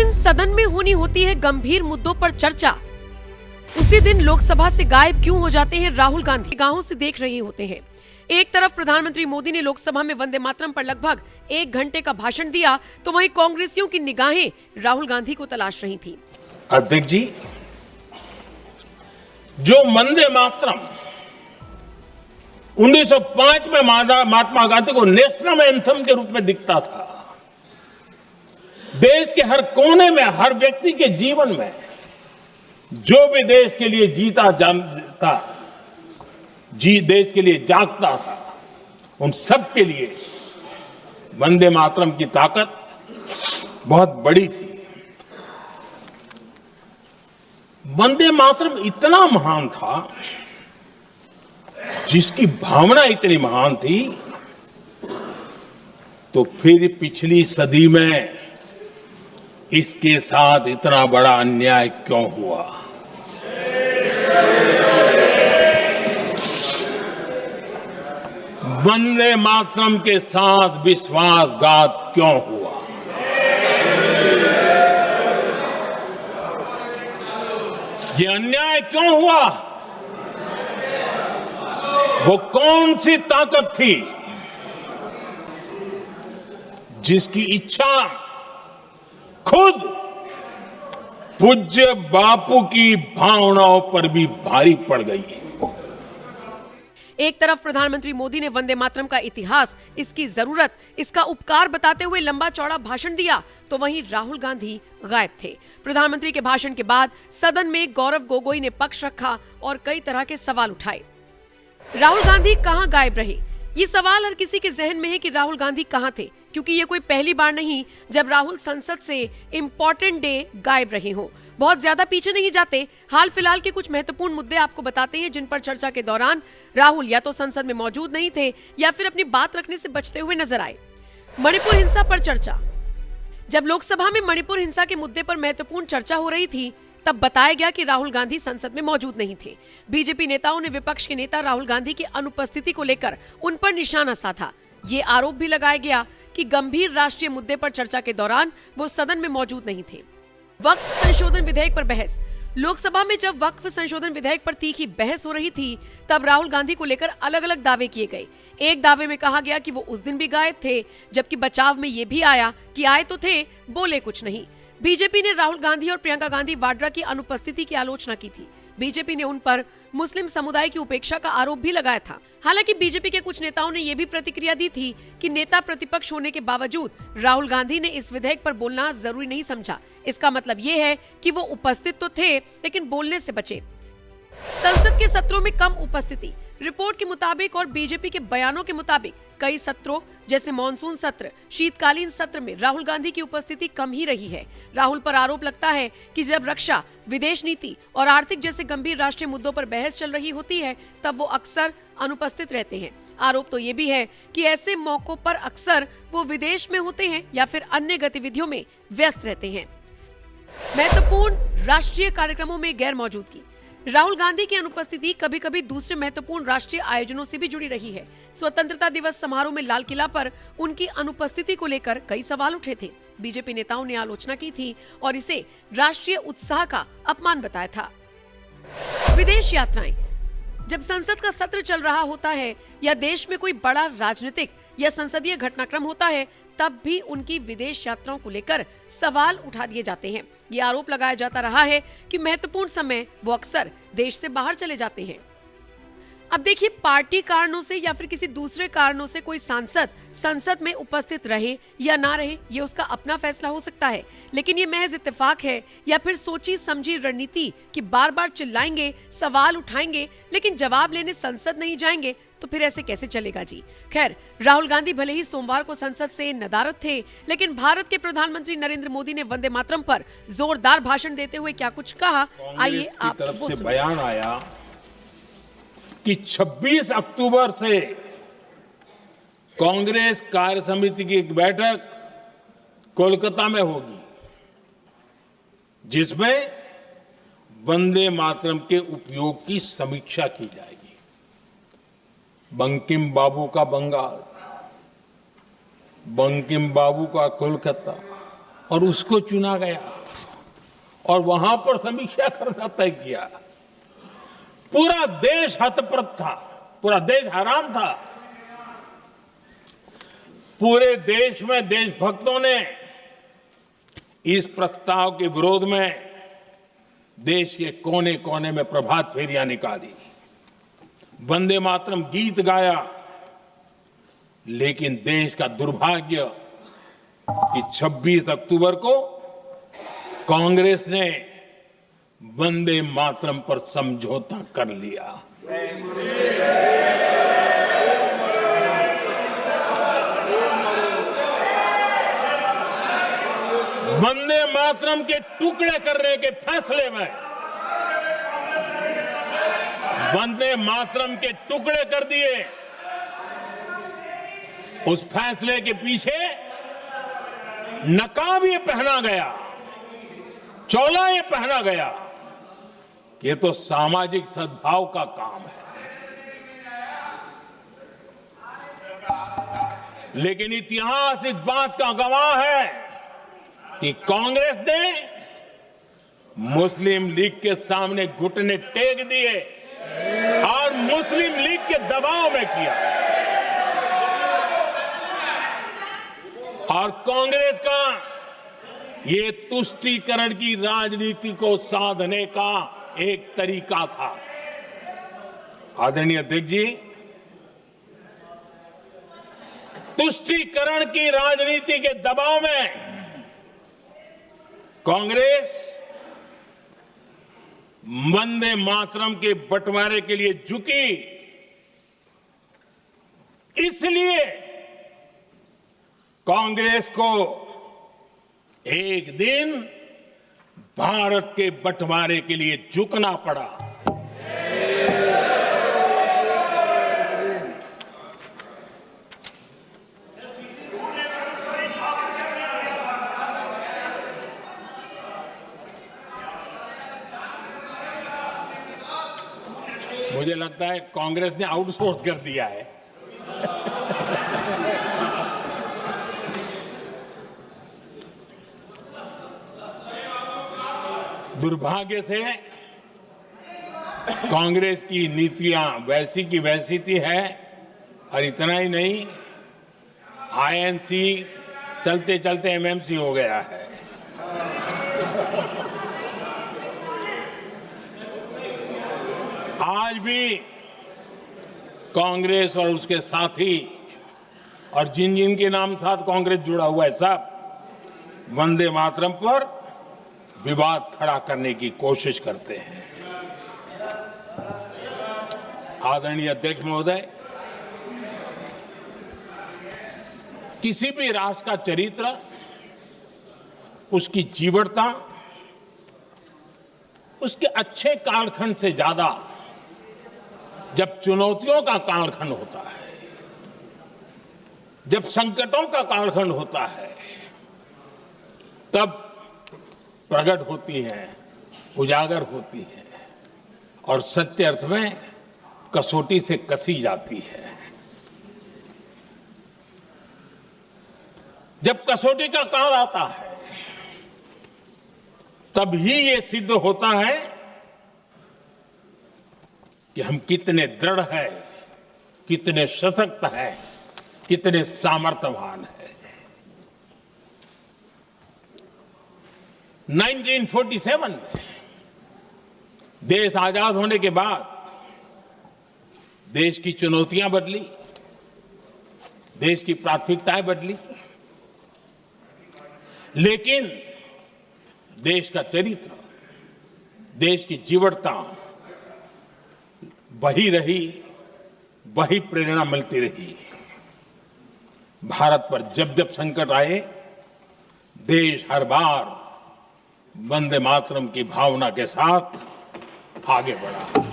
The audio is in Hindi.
दिन सदन में होनी होती है गंभीर मुद्दों पर चर्चा, उसी दिन लोकसभा से गायब क्यों हो जाते हैं राहुल गांधी? निगाहों से देख रहे होते हैं। एक तरफ प्रधानमंत्री मोदी ने लोकसभा में वंदे मातरम पर लगभग 1 घंटे का भाषण दिया, तो वहीं कांग्रेसियों की निगाहें राहुल गांधी को तलाश रही थी। अध्यक्ष जी, जो वंदे मातरम 1905 में महात्मा गांधी को नेशनल एंथम के रूप में दिखता था, देश के हर कोने में, हर व्यक्ति के जीवन में जो भी देश के लिए जीता जानता, देश के लिए जागता था, उन सब के लिए वंदे मातरम की ताकत बहुत बड़ी थी। वंदे मातरम इतना महान था, जिसकी भावना इतनी महान थी, तो फिर पिछली सदी में इसके साथ इतना बड़ा अन्याय क्यों हुआ? वंदे मातरम के साथ विश्वासघात क्यों हुआ? ये अन्याय क्यों हुआ? वो कौन सी ताकत थी जिसकी इच्छा खुद पूज्य बापू की भावनाओं पर भी भारी पड़ गई? एक तरफ प्रधानमंत्री मोदी ने वंदे मातरम का इतिहास, इसकी जरूरत, इसका उपकार बताते हुए लंबा चौड़ा भाषण दिया, तो वहीं राहुल गांधी गायब थे। प्रधानमंत्री के भाषण के बाद सदन में गौरव गोगोई ने पक्ष रखा और कई तरह के सवाल उठाए। राहुल गांधी कहां गायब रहे? ये सवाल हर किसी के जहन में है कि राहुल गांधी कहां थे, क्योंकि ये कोई पहली बार नहीं जब राहुल संसद से इम्पोर्टेंट डे गायब रहे हो। बहुत ज्यादा पीछे नहीं जाते, हाल फिलहाल के कुछ महत्वपूर्ण मुद्दे आपको बताते हैं जिन पर चर्चा के दौरान राहुल या तो संसद में मौजूद नहीं थे या फिर अपनी बात रखने से बचते हुए नजर आए। मणिपुर हिंसा पर चर्चा। जब लोकसभा में मणिपुर हिंसा के मुद्दे पर महत्वपूर्ण चर्चा हो रही थी, तब बताया गया कि राहुल गांधी संसद में मौजूद नहीं थे। बीजेपी नेताओं ने विपक्ष के नेता राहुल गांधी की अनुपस्थिति को लेकर उन पर निशाना साधा। ये आरोप भी लगाया गया कि गंभीर राष्ट्रीय मुद्दे पर चर्चा के दौरान वो सदन में मौजूद नहीं थे। वक्फ संशोधन विधेयक पर बहस। लोकसभा में जब वक्फ संशोधन विधेयक पर तीखी बहस हो रही थी, तब राहुल गांधी को लेकर अलग अलग दावे किए गए। एक दावे में कहा गया कि वो उस दिन भी गायब थे, जबकि बचाव में ये भी आया कि आए तो थे, बोले कुछ नहीं। बीजेपी ने राहुल गांधी और प्रियंका गांधी वाड्रा की अनुपस्थिति की आलोचना की थी। बीजेपी ने उन पर मुस्लिम समुदाय की उपेक्षा का आरोप भी लगाया था। हालांकि बीजेपी के कुछ नेताओं ने यह भी प्रतिक्रिया दी थी कि नेता प्रतिपक्ष होने के बावजूद राहुल गांधी ने इस विधेयक पर बोलना जरूरी नहीं समझा। इसका मतलब ये है कि वो उपस्थित तो थे, लेकिन बोलने से बचे। संसद के सत्रों में कम उपस्थिति। रिपोर्ट के मुताबिक और बीजेपी के बयानों के मुताबिक कई सत्रों जैसे मॉनसून सत्र, शीतकालीन सत्र में राहुल गांधी की उपस्थिति कम ही रही है। राहुल पर आरोप लगता है कि जब रक्षा, विदेश नीति और आर्थिक जैसे गंभीर राष्ट्रीय मुद्दों पर बहस चल रही होती है, तब वो अक्सर अनुपस्थित रहते हैं। आरोप तो ये भी है कि ऐसे मौकों पर अक्सर वो विदेश में होते हैं या फिर अन्य गतिविधियों में व्यस्त रहते हैं। महत्वपूर्ण राष्ट्रीय कार्यक्रमों में गैर मौजूदगी। राहुल गांधी की अनुपस्थिति कभी कभी दूसरे महत्वपूर्ण राष्ट्रीय आयोजनों से भी जुड़ी रही है। स्वतंत्रता दिवस समारोह में लाल किला पर उनकी अनुपस्थिति को लेकर कई सवाल उठे थे। बीजेपी नेताओं ने आलोचना की थी और इसे राष्ट्रीय उत्साह का अपमान बताया था। विदेश यात्राएं। जब संसद का सत्र चल रहा होता है या देश में कोई बड़ा राजनीतिक या संसदीय घटनाक्रम होता है, तब भी उनकी विदेश यात्राओं को लेकर सवाल उठा दिए जाते हैं। ये आरोप लगाया जाता रहा है कि महत्वपूर्ण समय वो अक्सर देश से बाहर चले जाते हैं। अब देखिए, पार्टी कारणों से या फिर किसी दूसरे कारणों से कोई सांसद संसद में उपस्थित रहे या ना रहे, ये उसका अपना फैसला हो सकता है, लेकिन ये महज इत्तेफाक है या फिर सोची समझी रणनीति कि बार बार चिल्लाएंगे, सवाल उठाएंगे, लेकिन जवाब लेने संसद नहीं जाएंगे, तो फिर ऐसे कैसे चलेगा जी। खैर, राहुल गांधी भले ही सोमवार को संसद से नदारद थे, लेकिन भारत के प्रधानमंत्री नरेंद्र मोदी ने वंदे मातरम पर जोरदार भाषण देते हुए क्या कुछ कहा, आइए आप वो सुनिए। बयान आया कि 26 अक्टूबर से कांग्रेस कार्य समिति की एक बैठक कोलकाता में होगी, जिसमें वंदे मातरम के उपयोग की समीक्षा की जाएगी। बंकिम बाबू का बंगाल, बंकिम बाबू का कोलकाता और उसको चुना गया और वहां पर समीक्षा करना तय किया। पूरा देश हतप्रभ था, पूरा देश हैरान था। पूरे देश में देशभक्तों ने इस प्रस्ताव के विरोध में देश के कोने कोने में प्रभात फेरियां निकाली, वंदे मातरम गीत गाया। लेकिन देश का दुर्भाग्य कि 26 अक्टूबर को कांग्रेस ने वंदे मातरम पर समझौता कर लिया। वंदे मातरम के टुकड़े करने के फैसले में, वंदे मातरम के टुकड़े कर दिए। उस फैसले के पीछे नकाब ये पहना गया, चोला ये पहना गया। ये तो सामाजिक सद्भाव का काम है। लेकिन इतिहास इस बात का गवाह है कि कांग्रेस ने मुस्लिम लीग के सामने घुटने टेक दिए और मुस्लिम लीग के दबाव में किया। और कांग्रेस का ये तुष्टीकरण की राजनीति को साधने का एक तरीका था। आदरणीय अध्यक्ष जी, तुष्टीकरण की राजनीति के दबाव में कांग्रेस वंदे मातरम के बंटवारे के लिए झुकी। इसलिए कांग्रेस को एक दिन भारत के बंटवारे के लिए झुकना पड़ा। मुझे लगता है कांग्रेस ने आउटसोर्स कर दिया है। दुर्भाग्य से कांग्रेस की नीतियां वैसी की वैसी थी है। और इतना ही नहीं, आईएनसी चलते चलते एमएमसी हो गया है। आज भी कांग्रेस और उसके साथी और जिन जिन के नाम साथ कांग्रेस जुड़ा हुआ है, सब वंदे मातरम पर विवाद खड़ा करने की कोशिश करते हैं। आदरणीय अध्यक्ष महोदय, किसी भी राष्ट्र का चरित्र, उसकी जीवटता, उसके अच्छे कालखंड से ज्यादा जब चुनौतियों का कालखंड होता है, जब संकटों का कालखंड होता है, तब प्रकट होती है, उजागर होती है और सच्चे अर्थ में कसौटी से कसी जाती है। जब कसौटी का काल आता है, तब ही ये सिद्ध होता है कि हम कितने दृढ़ हैं, कितने सशक्त हैं, कितने सामर्थ्यवान हैं। 1947 में देश आजाद होने के बाद देश की चुनौतियां बदली, देश की प्राथमिकताएं बदली, लेकिन देश का चरित्र, देश की जीवटता वही रही, वही प्रेरणा मिलती रही। भारत पर जब जब संकट आए, देश हर बार वंदे मातरम की भावना के साथ आगे बढ़ा।